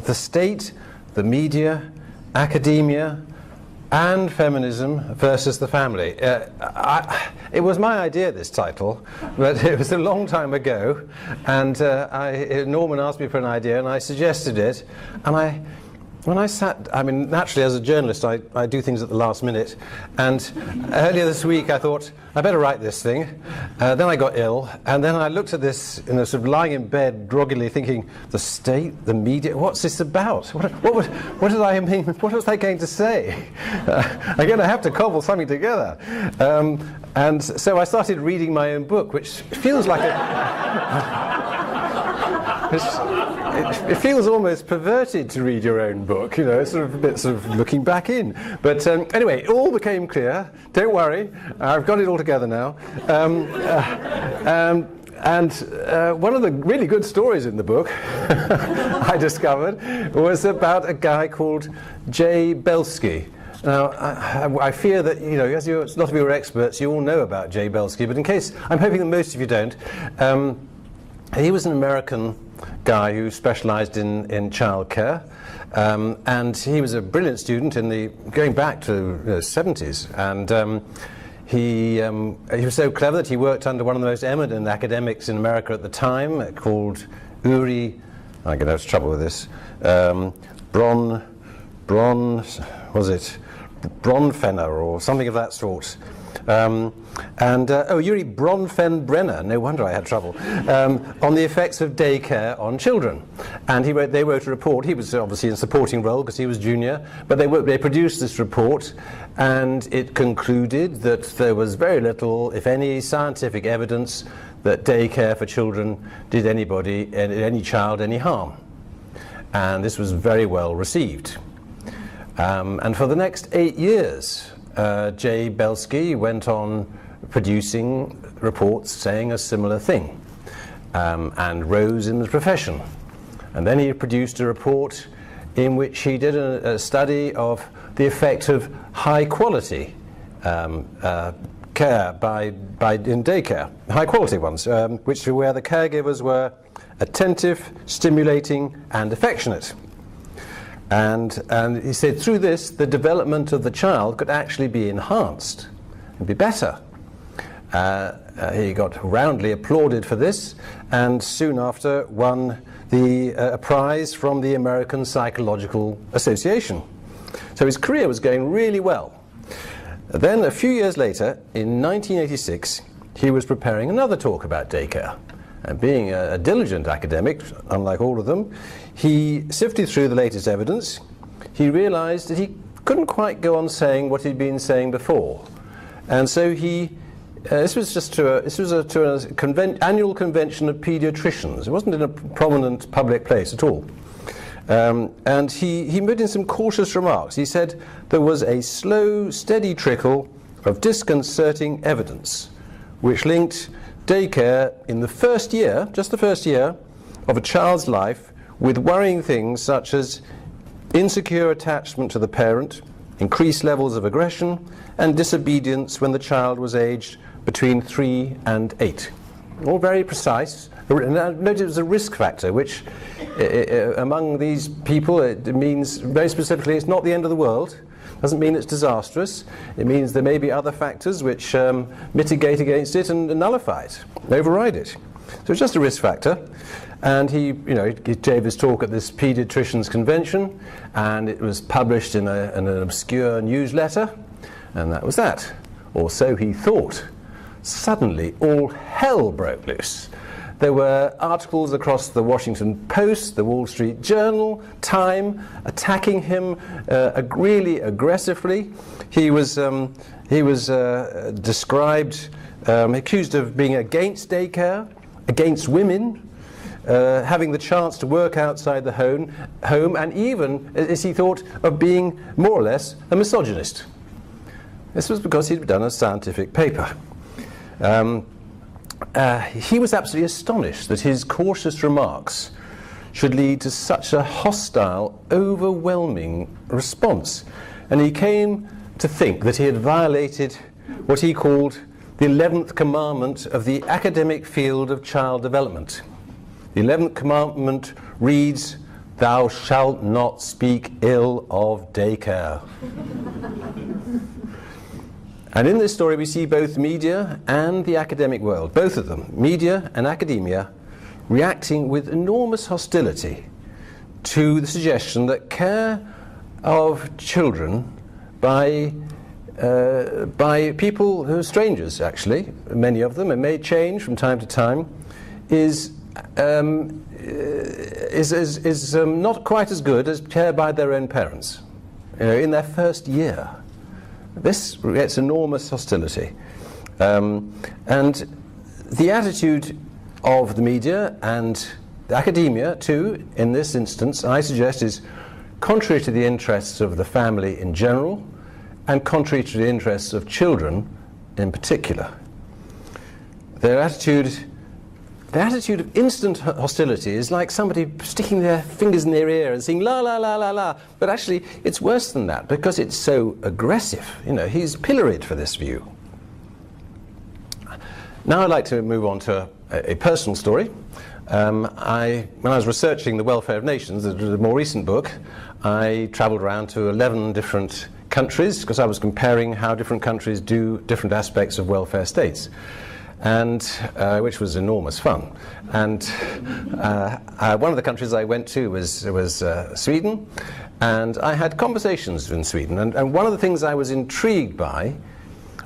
the state, the media, academia, and feminism versus the family. It was my idea, this title, but it was a long time ago, and Norman asked me for an idea, and I suggested it, and when I sat, I mean, naturally as a journalist I do things at the last minute, and earlier this week I thought, I better write this thing. Then I got ill, and then I looked at this, sort of lying in bed groggily thinking, the state, the media, what's this about? What did I mean? What was I going to say? I'm going to have to cobble something together. And so I started reading my own book, which feels like it feels almost perverted to read your own book, you know, it's sort of a bit sort of looking back in. But anyway, it all became clear. Don't worry, I've got it all together now. And one of the really good stories in the book, I discovered, was about a guy called Jay Belsky. Now, I fear that, you know, as a lot of you are experts, you all know about Jay Belsky, but in case, I'm hoping that most of you don't, he was an American guy who specialized in childcare, and he was a brilliant student going back to the 70s, and he was so clever that he worked under one of the most eminent academics in America at the time, called Uri, I'm going to have trouble with this, Bronfenner or something of that sort. Uri Bronfenbrenner, no wonder I had trouble, on the effects of daycare on children. And they wrote a report. He was obviously in a supporting role because he was junior, but they produced this report, and it concluded that there was very little, if any, scientific evidence that daycare for children did any child any harm. And this was very well received. And for the next 8 years, Jay Belsky went on producing reports saying a similar thing, and rose in the profession. And then he produced a report in which he did a study of the effect of high quality care in daycare, high quality ones, where the caregivers were attentive, stimulating, and affectionate. And he said through this, the development of the child could actually be enhanced and be better. He got roundly applauded for this, and soon after won a prize from the American Psychological Association. So his career was going really well. Then a few years later, in 1986, he was preparing another talk about daycare. And being a diligent academic, unlike all of them, he sifted through the latest evidence. He realized that he couldn't quite go on saying what he'd been saying before. And so this was an annual convention of pediatricians. It wasn't in a prominent public place at all. And he made in some cautious remarks. He said there was a slow, steady trickle of disconcerting evidence which linked daycare in the first year, just the first year, of a child's life with worrying things such as insecure attachment to the parent, increased levels of aggression, and disobedience when the child was aged between 3 and 8. All very precise. Note it was a risk factor, which among these people it means very specifically it's not the end of the world. Doesn't mean it's disastrous. It means there may be other factors which mitigate against it and nullify it, override it. So it's just a risk factor. And he gave his talk at this pediatricians convention, and it was published in an obscure newsletter, and that was that. Or so he thought. Suddenly, all hell broke loose. There were articles across the Washington Post, the Wall Street Journal, Time, attacking him really aggressively. He was described, accused of being against daycare, against women, having the chance to work outside the home, and even, as he thought, of being more or less a misogynist. This was because he'd done a scientific paper. He was absolutely astonished that his cautious remarks should lead to such a hostile, overwhelming response. And he came to think that he had violated what he called the 11th commandment of the academic field of child development. The 11th commandment reads, thou shalt not speak ill of daycare. And in this story we see both media and the academic world, both of them, media and academia, reacting with enormous hostility to the suggestion that care of children by people who are strangers, actually, many of them, and may change from time to time, is not quite as good as care by their own parents, in their first year. This gets enormous hostility. And the attitude of the media and the academia, too, in this instance, I suggest is contrary to the interests of the family in general and contrary to the interests of children in particular. The attitude of instant hostility is like somebody sticking their fingers in their ear and saying la la la la la, but actually it's worse than that because it's so aggressive. He's pilloried for this view. Now I'd like to move on to a personal story. When I was researching the welfare of nations, the more recent book, I travelled around to 11 different countries because I was comparing how different countries do different aspects of welfare states, and which was enormous fun. And one of the countries I went to was Sweden, and I had conversations in Sweden. And one of the things I was intrigued by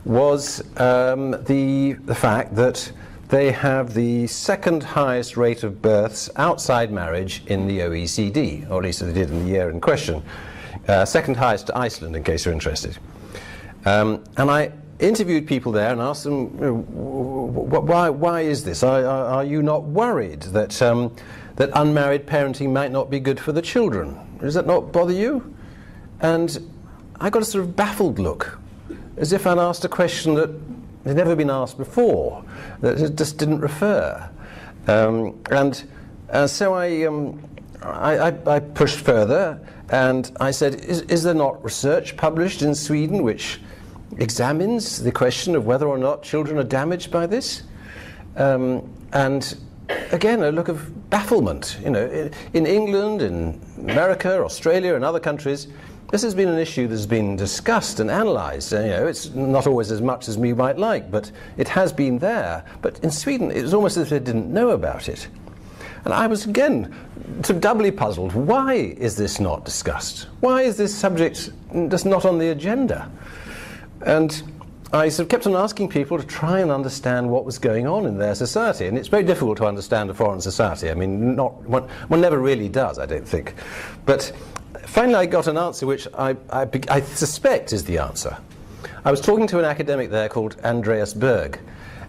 was the fact that they have the second highest rate of births outside marriage in the OECD, or at least they did in the year in question. Second highest to Iceland, in case you're interested. And I interviewed people there and asked them, why is this? Are you not worried that that unmarried parenting might not be good for the children? Does that not bother you? And I got a sort of baffled look, as if I'd asked a question that had never been asked before, that it just didn't refer. So I pushed further, and I said, is there not research published in Sweden which examines the question of whether or not children are damaged by this? And again, a look of bafflement. In England, in America, Australia, and other countries, this has been an issue that's been discussed and analysed. It's not always as much as we might like, but it has been there. But in Sweden, it was almost as if they didn't know about it. And I was, again, sort of doubly puzzled. Why is this not discussed? Why is this subject just not on the agenda? And I sort of kept on asking people to try and understand what was going on in their society. And it's very difficult to understand a foreign society. I mean, one never really does, I don't think. But finally I got an answer which I suspect is the answer. I was talking to an academic there called Andreas Berg,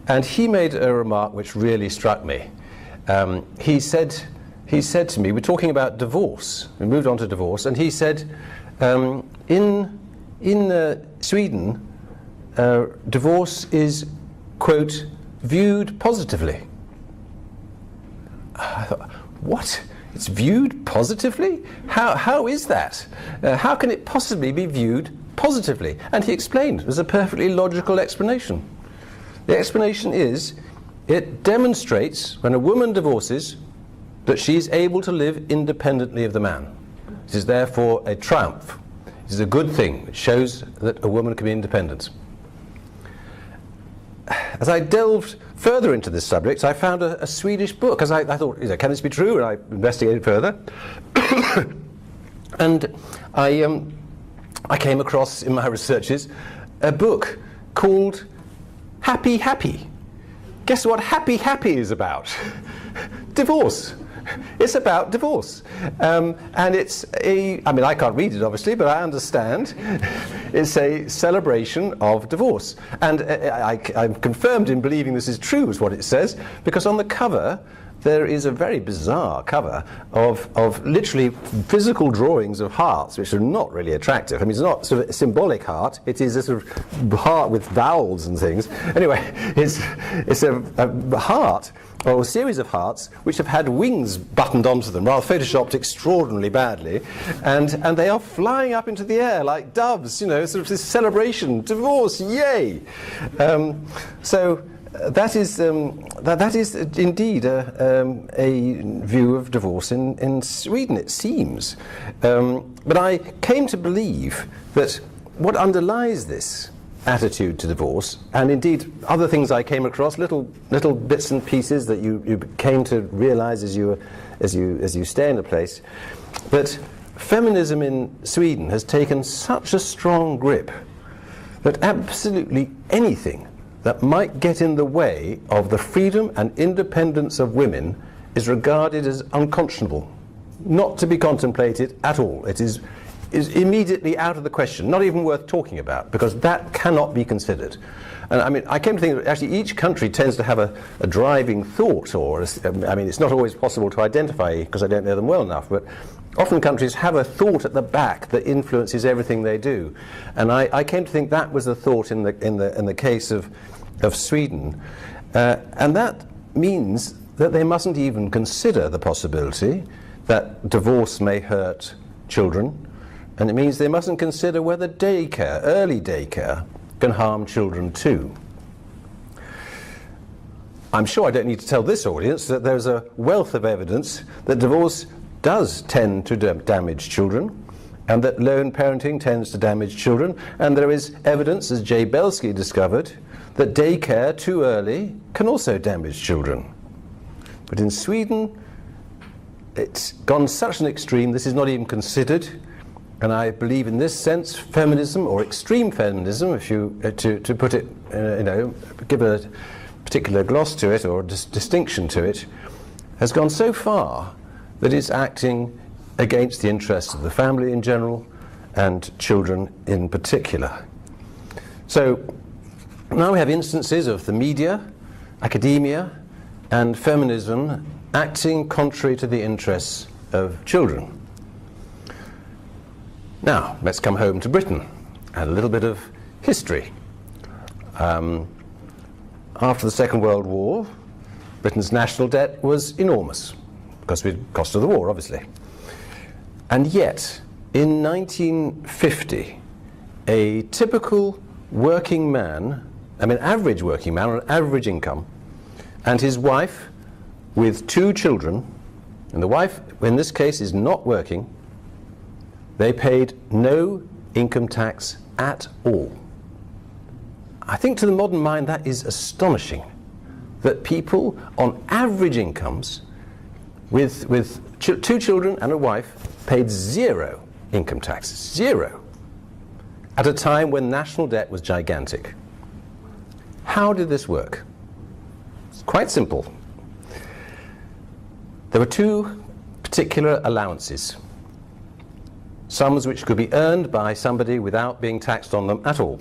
and he made a remark which really struck me. He said to me, we're talking about divorce, we moved on to divorce, and he said, in Sweden, divorce is, quote, viewed positively. I thought, what? It's viewed positively? How is that? How can it possibly be viewed positively? And he explained. There's a perfectly logical explanation. The explanation is, it demonstrates, when a woman divorces, that she's able to live independently of the man. It is therefore a triumph. It is a good thing. It shows that a woman can be independent. As I delved further into this subject, I found a Swedish book, because I thought, can this be true? And I investigated further. And I came across, in my researches, a book called Happy Happy. Guess what Happy Happy is about? Divorce. It's about divorce. And it's I can't read it obviously, but I understand it's a celebration of divorce. And I'm confirmed in believing this is true, is what it says, because on the cover there is a very bizarre cover of literally physical drawings of hearts, which are not really attractive. I mean, it's not sort of a symbolic heart, it is a sort of heart with vowels and things. Anyway, it's a heart, or a series of hearts, which have had wings buttoned onto them, rather photoshopped extraordinarily badly, and they are flying up into the air like doves, sort of this celebration, divorce, yay! that is indeed a view of divorce in Sweden, it seems. But I came to believe that what underlies this attitude to divorce, and indeed other things I came across, little bits and pieces that you came to realize as you stay in a place, that feminism in Sweden has taken such a strong grip that absolutely anything that might get in the way of the freedom and independence of women is regarded as unconscionable, not to be contemplated at all. It is immediately out of the question, not even worth talking about, because that cannot be considered. And I mean, I came to think that actually each country tends to have a driving thought, or I mean, it's not always possible to identify because I don't know them well enough, but often countries have a thought at the back that influences everything they do. And I came to think that was the thought in the case of Sweden. And that means that they mustn't even consider the possibility that divorce may hurt children. And it means they mustn't consider whether daycare, early daycare, can harm children too. I'm sure I don't need to tell this audience that there's a wealth of evidence that divorce does tend to damage children, and that lone parenting tends to damage children, and there is evidence, as Jay Belsky discovered, that daycare too early can also damage children. But in Sweden, it's gone such an extreme, this is not even considered. And I believe in this sense, feminism, or extreme feminism, if you to put it, give a particular gloss to it or distinction to it, has gone so far that it's acting against the interests of the family in general and children in particular. So now we have instances of the media, academia, and feminism acting contrary to the interests of children. Now, let's come home to Britain and a little bit of history. After the Second World War, Britain's national debt was enormous, because of the cost of the war, obviously. And yet, in 1950, a typical working man, average working man on an average income, and his wife with 2 children, and the wife, in this case, is not working, they paid no income tax at all. I think to the modern mind that is astonishing, that people on average incomes with 2 children and a wife paid 0 income tax, 0, at a time when national debt was gigantic. How did this work? It's quite simple. There were 2 particular allowances. Sums which could be earned by somebody without being taxed on them at all.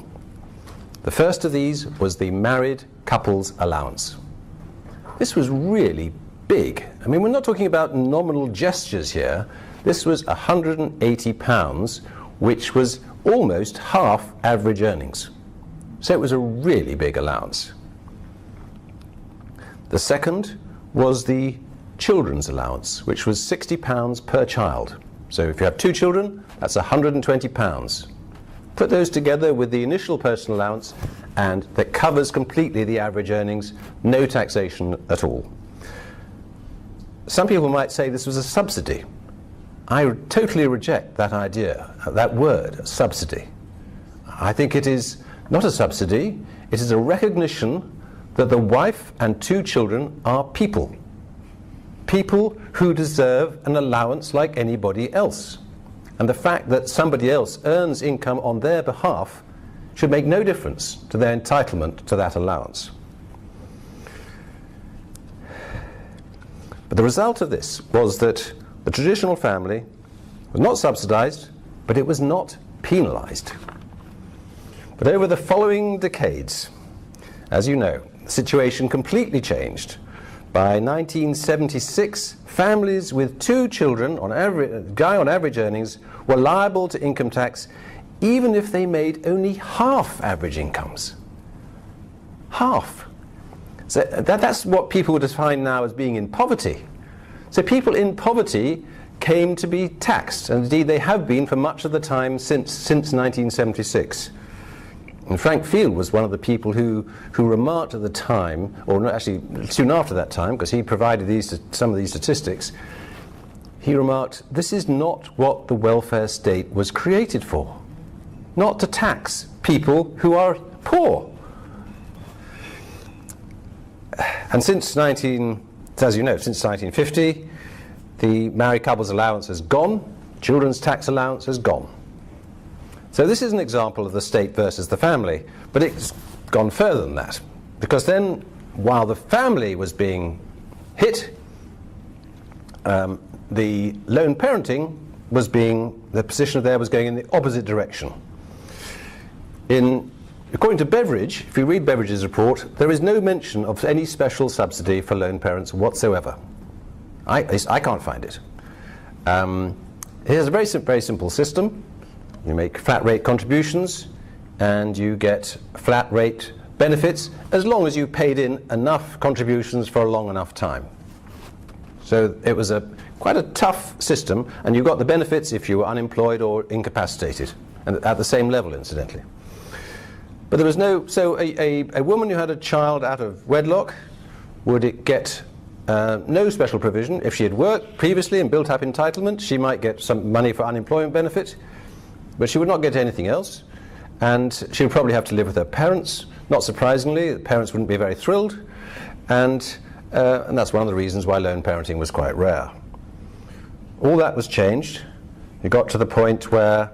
The first of these was the married couple's allowance. This was really big. We're not talking about nominal gestures here. This was £180, which was almost half average earnings. So it was a really big allowance. The second was the children's allowance, which was £60 per child. So if you have 2 children, that's £120. Put those together with the initial personal allowance, and that covers completely the average earnings, no taxation at all. Some people might say this was a subsidy. I totally reject that idea, that word, subsidy. I think it is not a subsidy, it is a recognition that the wife and 2 children are people. People who deserve an allowance like anybody else. And the fact that somebody else earns income on their behalf should make no difference to their entitlement to that allowance. But the result of this was that the traditional family was not subsidized, but it was not penalized. But over the following decades, as you know, the situation completely changed. By 1976, families with 2 children, on average earnings, were liable to income tax even if they made only half average incomes. Half. So that's what people define now as being in poverty. So people in poverty came to be taxed, and indeed they have been for much of the time since 1976. And Frank Field was one of the people who remarked at the time, or not, actually soon after that time, because he provided some of these statistics, he remarked, this is not what the welfare state was created for. Not to tax people who are poor. And as you know, since 1950, the married couples allowance has gone, children's tax allowance has gone. So this is an example of the state versus the family, but it's gone further than that. Because then, while the family was being hit, the lone parenting the position there was going in the opposite direction. According to Beveridge, if you read Beveridge's report, there is no mention of any special subsidy for lone parents whatsoever. I can't find it. Here's a very simple system. You make flat rate contributions and you get flat rate benefits as long as you paid in enough contributions for a long enough time. So it was quite a tough system, and you got the benefits if you were unemployed or incapacitated, and at the same level, incidentally. But there was a woman who had a child out of wedlock would get no special provision. If she had worked previously and built up entitlement, she might get some money for unemployment benefit, but she would not get anything else, and she would probably have to live with her parents. Not surprisingly, the parents wouldn't be very thrilled, and that's one of the reasons why lone parenting was quite rare. All that was changed. It got to the point where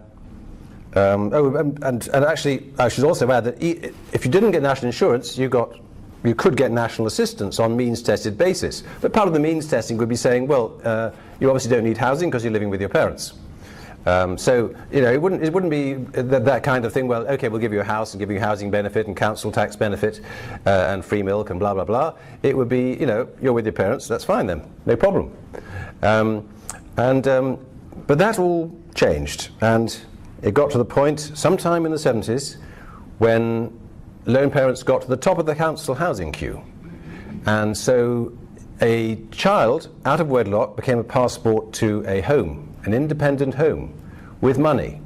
and actually I should also add that if you didn't get national insurance, you could get national assistance on means-tested basis. But part of the means testing would be saying, well, you obviously don't need housing because you're living with your parents. So it wouldn't be that kind of thing. Well, okay, we'll give you a house and give you housing benefit and council tax benefit and free milk and blah blah blah. It would be, you're with your parents. That's fine then, no problem. But that all changed, and it got to the point sometime in the 70s when lone parents got to the top of the council housing queue, and so a child out of wedlock became a passport to a home, an independent home, with money,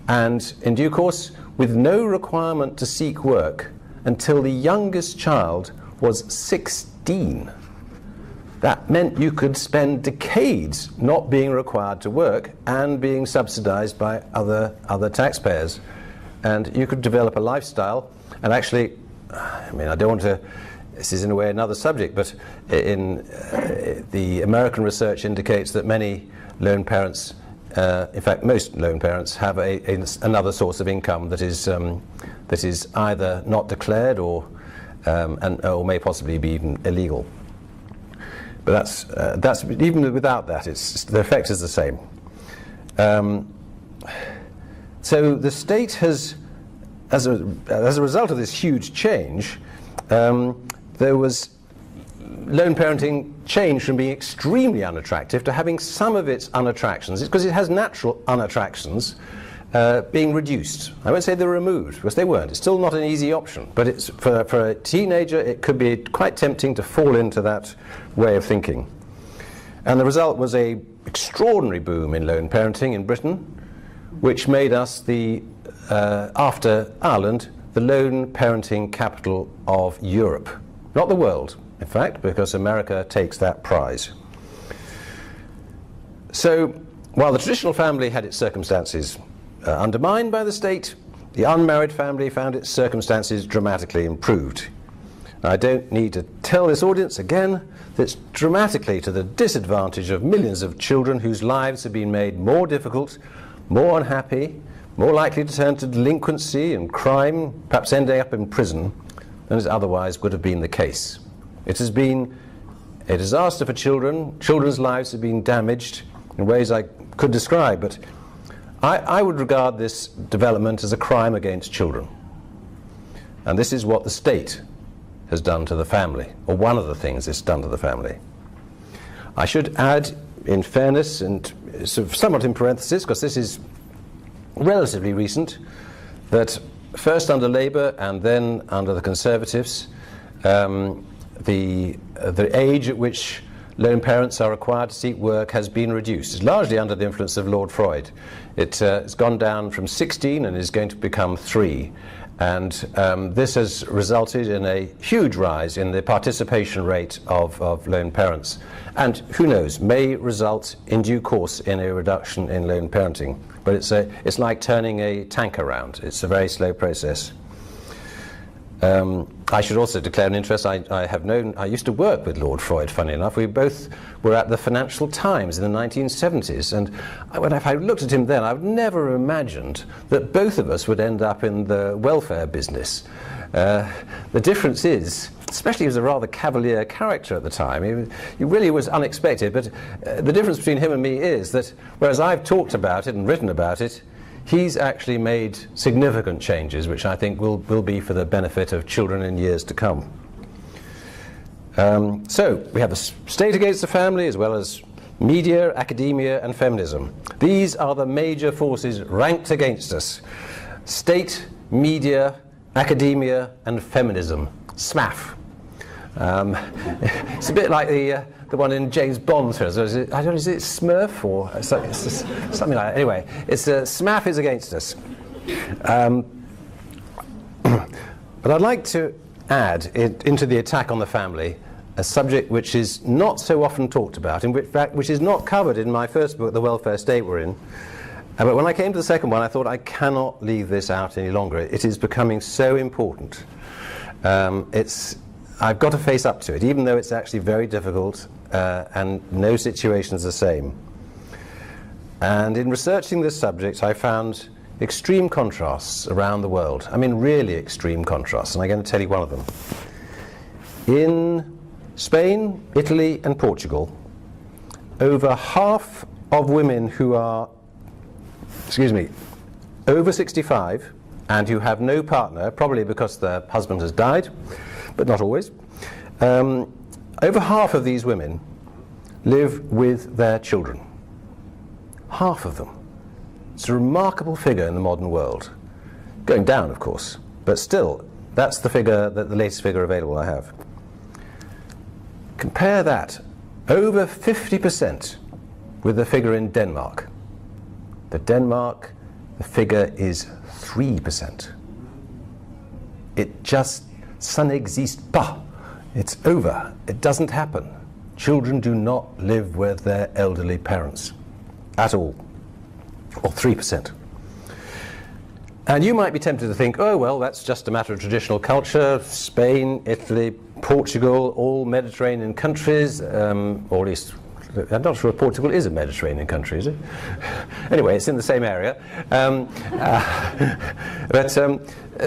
and in due course with no requirement to seek work until the youngest child was 16. That meant you could spend decades not being required to work and being subsidized by other taxpayers, and you could develop a lifestyle. And actually, I don't want to, this is in a way another subject, but the American research indicates that many lone parents, in fact most lone parents, have another source of income that is either not declared or may possibly be even illegal. But that's even without that, the effect is the same. So the state has, as a result of this huge change, there was lone parenting changed from being extremely unattractive to having some of its unattractions, because it has natural unattractions, being reduced. I won't say they're removed, because they weren't. It's still not an easy option, but it's for a teenager it could be quite tempting to fall into that way of thinking. And the result was an extraordinary boom in lone parenting in Britain, which made us after Ireland, the lone parenting capital of Europe. Not the world, in fact, because America takes that prize. So, while the traditional family had its circumstances undermined by the state, the unmarried family found its circumstances dramatically improved. I don't need to tell this audience again that it's dramatically to the disadvantage of millions of children whose lives have been made more difficult, more unhappy, more likely to turn to delinquency and crime, perhaps ending up in prison, than it otherwise would have been the case. It has been a disaster for children. Children's lives have been damaged in ways I could describe, but I would regard this development as a crime against children. And this is what the state has done to the family, or one of the things it's done to the family. I should add, in fairness, and somewhat in parenthesis, because this is relatively recent, that first under Labour and then under the Conservatives, the age at which lone parents are required to seek work has been reduced. It's largely under the influence of Lord Freud. It's gone down from 16 and is going to become 3. And this has resulted in a huge rise in the participation rate of lone parents. And who knows, may result in due course in a reduction in lone parenting. But it's like turning a tank around. It's a very slow process. I should also declare an interest. I used to work with Lord Freud, funny enough. We both were at the Financial Times in the 1970s, and when I looked at him then, I would never have imagined that both of us would end up in the welfare business. The difference is, especially he was a rather cavalier character at the time, he really was unexpected, but the difference between him and me is that whereas I've talked about it and written about it, he's actually made significant changes, which I think will be for the benefit of children in years to come. So we have the state against the family, as well as media, academia, and feminism. These are the major forces ranked against us. State, media, academia, and feminism. SMAF. It's a bit like the one in James Bond. I don't know, is it Smurf or something like that? Anyway, it's SMAF is against us. But I'd like to add into the attack on the family a subject which is not so often talked about, in fact which is not covered in my first book, The Welfare State, we're in. But when I came to the second one, I thought I cannot leave this out any longer. It is becoming so important. I've got to face up to it, even though it's actually very difficult, and no situation is the same. And in researching this subject, I found extreme contrasts around the world. I mean, really extreme contrasts, and I'm going to tell you one of them. In Spain, Italy, and Portugal, over half of women who are, over 65 and who have no partner, probably because their husband has died, but not always, over half of these women live with their children. Half of them. It's a remarkable figure in the modern world. Going down, of course, but still, that's the figure, the latest figure available I have. Compare that, over 50%, with the figure in Denmark. The figure is 3%. It just, ça n'existe pas. It's over. It doesn't happen. Children do not live with their elderly parents at all, or 3%. And you might be tempted to think, oh, well, that's just a matter of traditional culture. Spain, Italy, Portugal, all Mediterranean countries, or at least, I'm not sure if Portugal is a Mediterranean country, is it? Anyway, it's in the same area.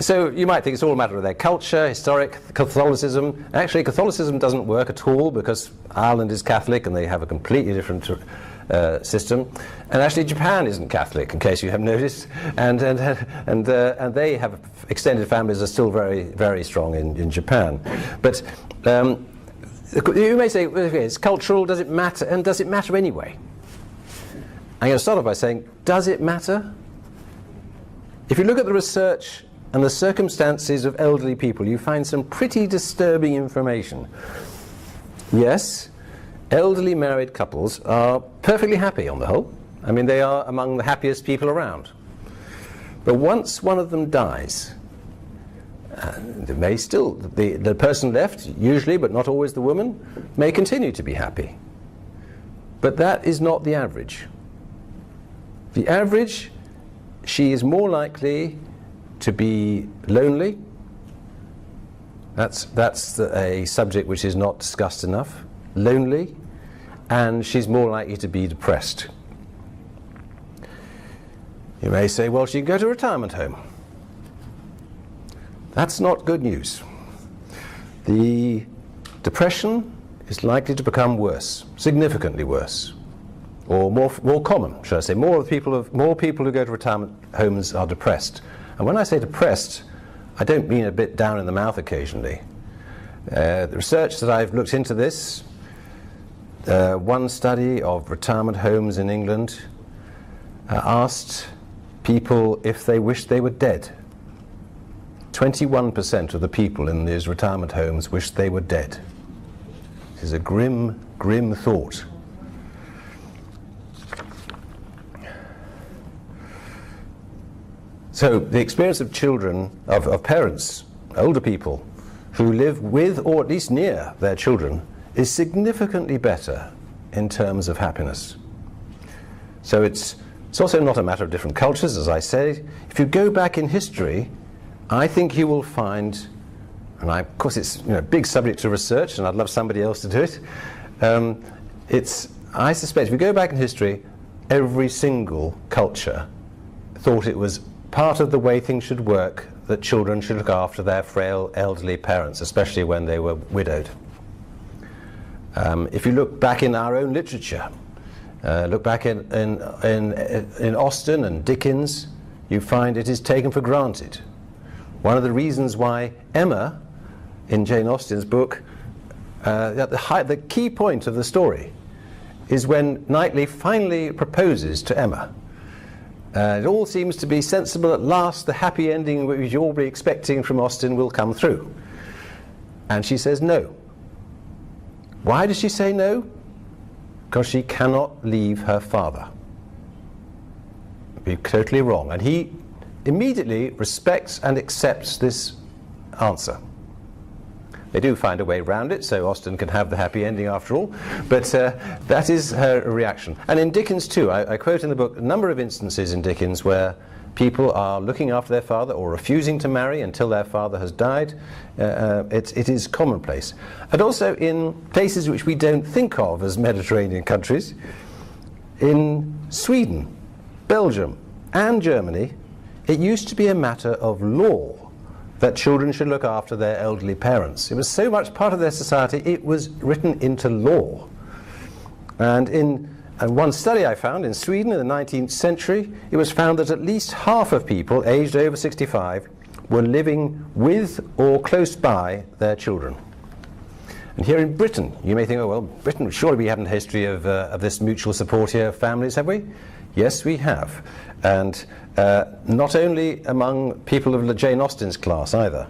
So you might think it's all a matter of their culture, historic Catholicism. Actually, Catholicism doesn't work at all, because Ireland is Catholic and they have a completely different system. And actually Japan isn't Catholic, in case you haven't noticed, and they have extended families are still very, very strong in Japan. But you may say, well, it's cultural, does it matter, and does it matter anyway? I'm going to start off by saying, does it matter? If you look at the research and the circumstances of elderly people, you find some pretty disturbing information. Yes, elderly married couples are perfectly happy on the whole. I mean, they are among the happiest people around. But once one of them dies, they may still, the person left, usually, but not always the woman, may continue to be happy. But that is not the average. The average, she is more likely to be lonely. That's a subject which is not discussed enough. Lonely, and she's more likely to be depressed. You may say, well, she can go to a retirement home. That's not good news. The depression is likely to become worse, significantly worse, or more common, should I say. More people who go to retirement homes are depressed. And when I say depressed, I don't mean a bit down in the mouth occasionally. The research that I've looked into this, one study of retirement homes in England asked people if they wished they were dead. 21% of the people in these retirement homes wished they were dead. It is a grim, grim thought. So the experience of children, of parents, older people, who live with or at least near their children is significantly better in terms of happiness. So it's also not a matter of different cultures, as I say. If you go back in history, I think you will find, and of course it's a big subject to research, and I'd love somebody else to do it. I suspect if you go back in history, every single culture thought it was part of the way things should work that children should look after their frail elderly parents, especially when they were widowed. If you look back in our own literature, look back in Austen and Dickens, you find it is taken for granted. One of the reasons why Emma, in Jane Austen's book, the key point of the story is when Knightley finally proposes to Emma. It all seems to be sensible at last. The happy ending which you'll be expecting from Austen will come through. And she says no. Why does she say no? Because she cannot leave her father. Be totally wrong. And he immediately respects and accepts this answer. They do find a way around it, so Austen can have the happy ending after all, but that is her reaction. And in Dickens too, I quote in the book a number of instances in Dickens where people are looking after their father or refusing to marry until their father has died. It is commonplace. And also in places which we don't think of as Mediterranean countries, in Sweden, Belgium and Germany, it used to be a matter of law that children should look after their elderly parents. It was so much part of their society, it was written into law. And in one study I found in Sweden in the 19th century, it was found that at least half of people aged over 65 were living with or close by their children. And here in Britain, you may think, oh well, Britain, surely we haven't a history of this mutual support here of families, have we? Yes, we have. And not only among people of Jane Austen's class either.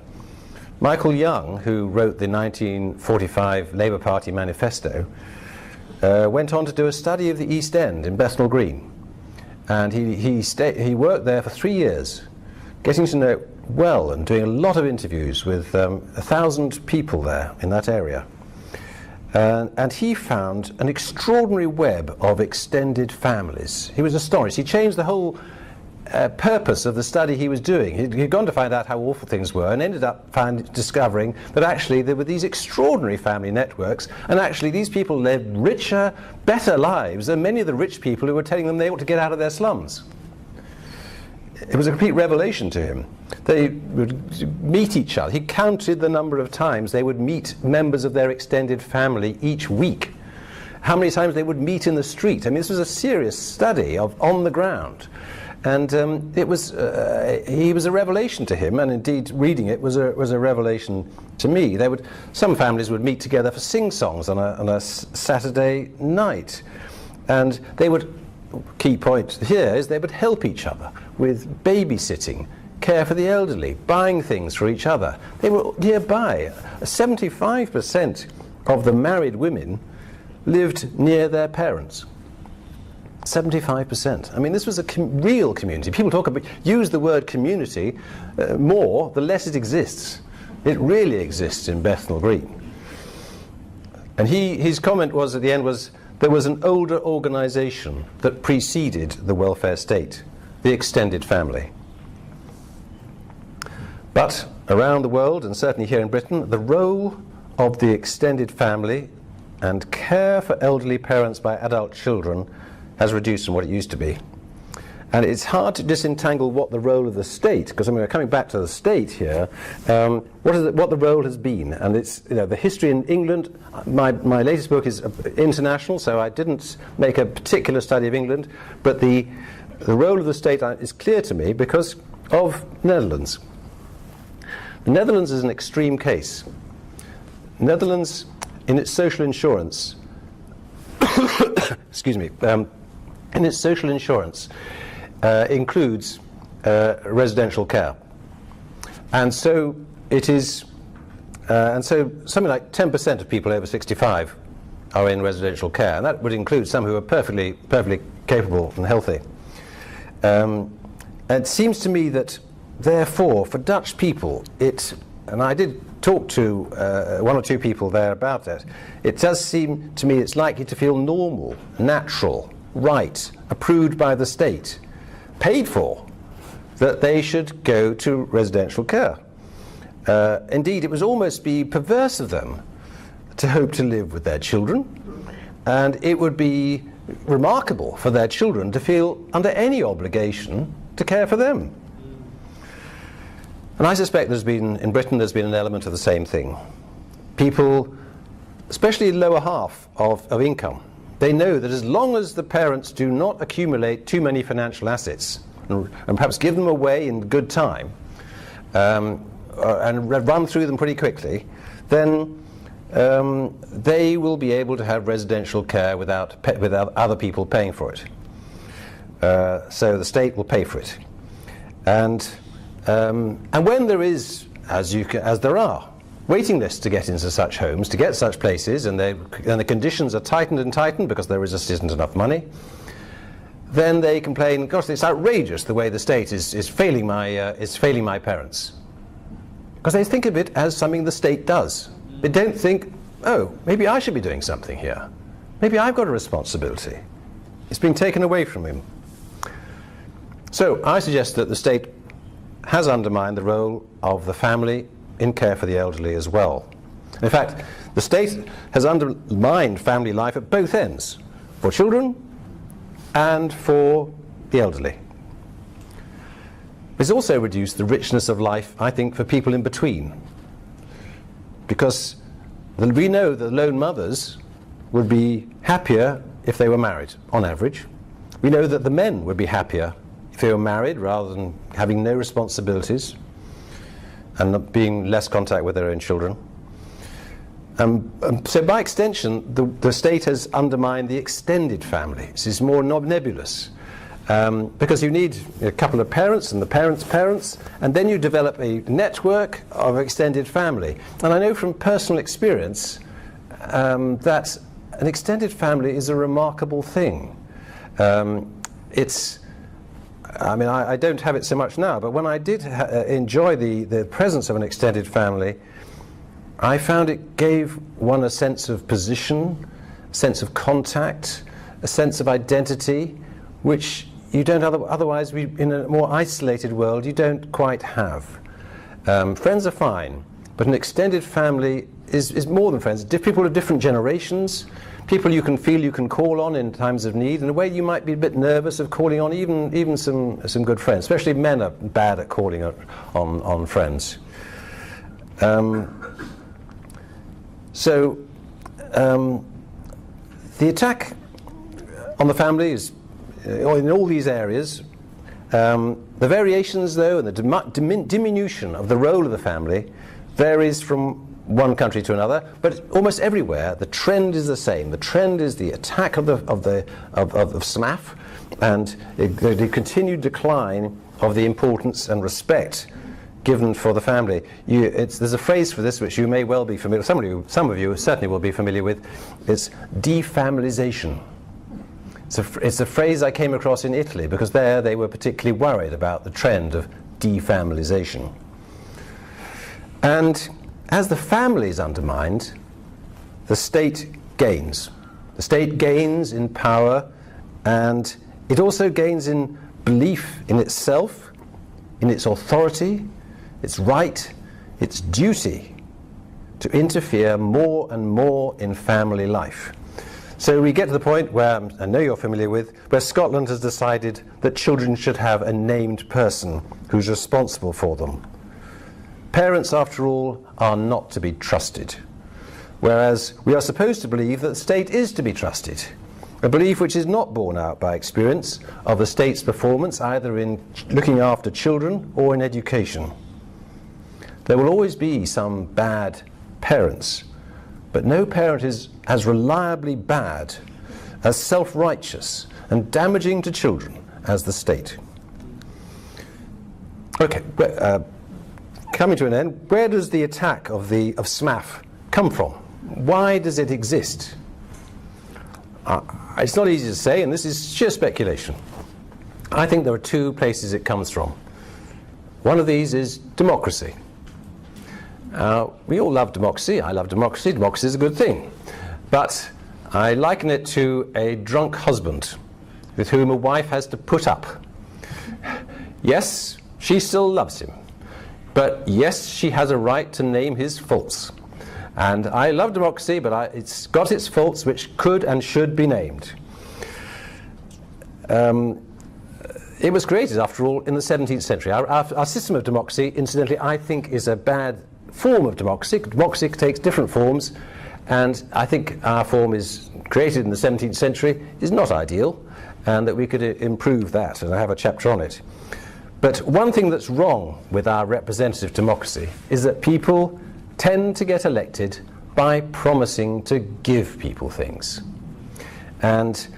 Michael Young, who wrote the 1945 Labour Party manifesto, went on to do a study of the East End in Bethnal Green. And he worked there for 3 years, getting to know it well and doing a lot of interviews with 1,000 people there in that area. And he found an extraordinary web of extended families. He was astonished. He changed the whole purpose of the study he was doing. He'd gone to find out how awful things were and ended up discovering that actually there were these extraordinary family networks, and actually these people led richer, better lives than many of the rich people who were telling them they ought to get out of their slums. It was a complete revelation to him. They would meet each other. He counted the number of times they would meet members of their extended family each week. How many times they would meet in the street. I mean, this was a serious study of on the ground. And it was he was a revelation to him, and indeed reading it was a revelation to me. Some families would meet together for sing-songs on a Saturday night, and they would. Key point here is they would help each other with babysitting, care for the elderly, buying things for each other. They were nearby. 75% of the married women lived near their parents. 75%. I mean, this was a real community. People use the word community more, the less it exists. It really exists in Bethnal Green. And his comment was at the end was, there was an older organisation that preceded the welfare state, the extended family. But around the world, and certainly here in Britain, the role of the extended family and care for elderly parents by adult children has reduced from what it used to be. And it's hard to disentangle what the role of the state, because I mean, we're coming back to the state here, what the role has been. And it's, the history in England, my latest book is international, so I didn't make a particular study of England, but the role of the state is clear to me because of Netherlands. The Netherlands is an extreme case. Netherlands, in its social insurance, excuse me, in its social insurance, includes residential care. And so it is And so something like 10% of people over 65 are in residential care, and that would include some who are perfectly capable and healthy. And it seems to me that, therefore, for Dutch people, and I did talk to one or two people there about that, it does seem to me it's likely to feel normal, natural, right, approved by the state, paid for, that they should go to residential care. Indeed, it would almost be perverse of them to hope to live with their children, and it would be remarkable for their children to feel under any obligation to care for them. And I suspect in Britain there's been an element of the same thing. People, especially lower half of income, they know that as long as the parents do not accumulate too many financial assets and perhaps give them away in good time, and run through them pretty quickly, then they will be able to have residential care without other people paying for it. So the state will pay for it. And when there is, as there are, waiting lists to get into such homes, to get such places, and the conditions are tightened and tightened because there just isn't enough money, then they complain, gosh, it's outrageous the way the state is failing my parents. Because they think of it as something the state does. They don't think, oh, maybe I should be doing something here. Maybe I've got a responsibility. It's been taken away from him. So I suggest that the state has undermined the role of the family in care for the elderly as well. In fact, the state has undermined family life at both ends, for children and for the elderly. It's also reduced the richness of life, I think, for people in between. Because we know that lone mothers would be happier if they were married, on average. We know that the men would be happier if they were married rather than having no responsibilities and being less contact with their own children. So by extension, the state has undermined the extended family. This is more nebulous. Because you need a couple of parents and the parents' parents, and then you develop a network of extended family. And I know from personal experience that an extended family is a remarkable thing. I don't have it so much now, but when I did enjoy the presence of an extended family, I found it gave one a sense of position, a sense of contact, a sense of identity, which you don't otherwise, in a more isolated world, you don't quite have. Friends are fine, but an extended family is more than friends. People of different generations, people you can feel you can call on in times of need. In a way, you might be a bit nervous of calling on even some good friends. Especially men are bad at calling on friends. The attack on the family is in all these areas. The variations, though, and the diminution of the role of the family varies from one country to another, but almost everywhere the trend is the same. The trend is the attack of SMAF and the continued decline of the importance and respect given for the family. There's a phrase for this which you may well be familiar with. Some of you certainly will be familiar with. It's defamilization. It's a phrase I came across in Italy because there they were particularly worried about the trend of defamilization. And as the family is undermined, the state gains. The state gains in power, and it also gains in belief in itself, in its authority, its right, its duty to interfere more and more in family life. So we get to the point where, I know you're familiar with, where Scotland has decided that children should have a named person who's responsible for them. Parents, after all, are not to be trusted, whereas we are supposed to believe that the state is to be trusted, a belief which is not borne out by experience of the state's performance either in looking after children or in education. There will always be some bad parents, but no parent is as reliably bad, as self-righteous and damaging to children as the state. Okay, coming to an end, where does the attack of SMAF come from? Why does it exist? It's not easy to say, and this is sheer speculation. I think there are two places it comes from. One of these is democracy. We all love democracy. I love democracy. Democracy is a good thing. But I liken it to a drunk husband with whom a wife has to put up. Yes, she still loves him. But yes, she has a right to name his faults. And I love democracy, but it's got its faults which could and should be named. It was created, after all, in the 17th century. Our system of democracy, incidentally, I think is a bad form of democracy. Democracy takes different forms, and I think our form is created in the 17th century is not ideal, and that we could improve that, and I have a chapter on it. But one thing that's wrong with our representative democracy is that people tend to get elected by promising to give people things. And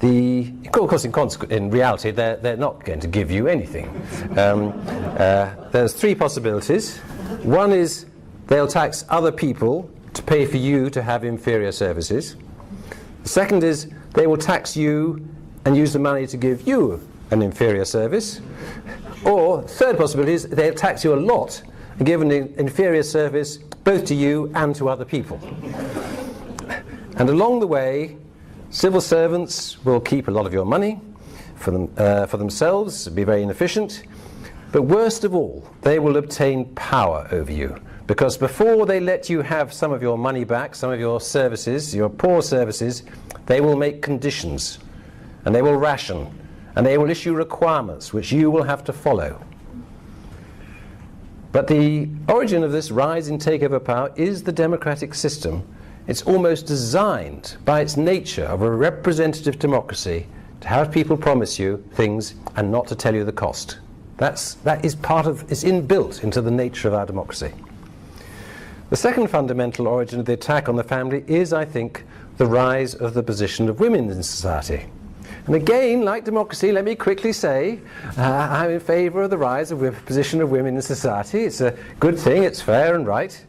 of course, in reality, they're not going to give you anything. There's three possibilities. One is they'll tax other people to pay for you to have inferior services. The second is they will tax you and use the money to give you an inferior service. Or, third possibility is they'll tax you a lot and give an inferior service both to you and to other people. And along the way, civil servants will keep a lot of your money for themselves, be very inefficient. But worst of all, they will obtain power over you. Because before they let you have some of your money back, some of your services, your poor services, they will make conditions. And they will ration. And they will issue requirements which you will have to follow. But the origin of this rise in takeover power is the democratic system. It's almost designed by its nature of a representative democracy to have people promise you things and not to tell you the cost. That is it's inbuilt into the nature of our democracy. The second fundamental origin of the attack on the family is, I think, the rise of the position of women in society. And again, like democracy, let me quickly say, I'm in favour of the rise of the position of women in society. It's a good thing, it's fair and right.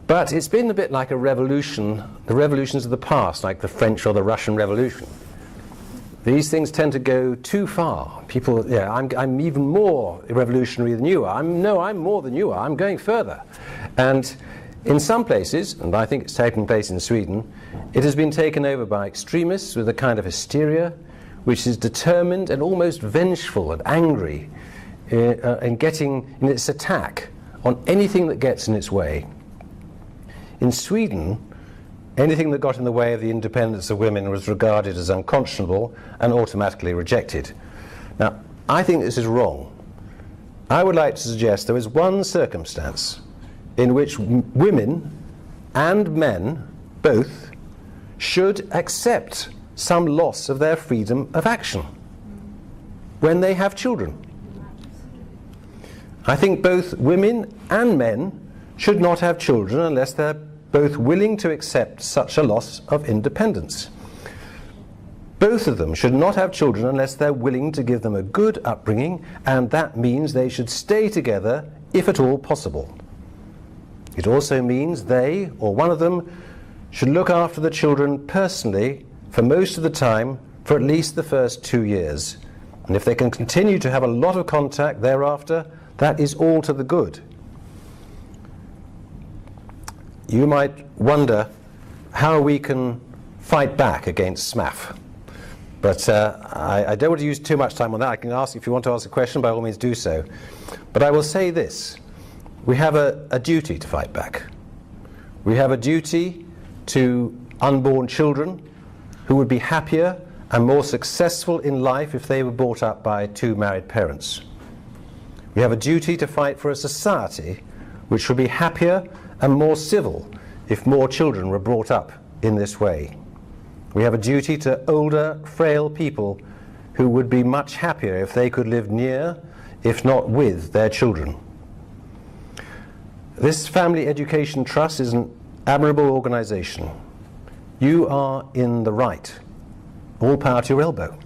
But it's been a bit like a revolution, the revolutions of the past, like the French or the Russian Revolution. These things tend to go too far. People, I'm even more revolutionary than you are. I'm more than you are. I'm going further. And in some places, and I think it's taken place in Sweden, it has been taken over by extremists with a kind of hysteria, which is determined and almost vengeful and angry in its attack on anything that gets in its way. In Sweden, anything that got in the way of the independence of women was regarded as unconscionable and automatically rejected. Now, I think this is wrong. I would like to suggest there is one circumstance in which women and men both should accept some loss of their freedom of action when they have children. I think both women and men should not have children unless they're both willing to accept such a loss of independence. Both of them should not have children unless they're willing to give them a good upbringing, and that means they should stay together if at all possible. It also means they, or one of them, should look after the children personally for most of the time for at least the first 2 years. And if they can continue to have a lot of contact thereafter, that is all to the good. You might wonder how we can fight back against SMAF. But I don't want to use too much time on that. I can ask, if you want to ask a question, by all means do so. But I will say this. We have a duty to fight back. We have a duty to unborn children who would be happier and more successful in life if they were brought up by two married parents. We have a duty to fight for a society which would be happier and more civil if more children were brought up in this way. We have a duty to older, frail people who would be much happier if they could live near, if not with, their children. This Family Education Trust is an admirable organisation. You are in the right. All power to your elbow.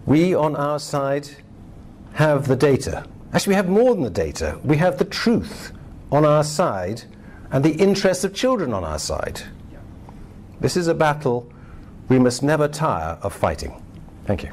We, on our side, have the data Actually, we have more than the data. We have the truth on our side and the interests of children on our side. This is a battle we must never tire of fighting. Thank you.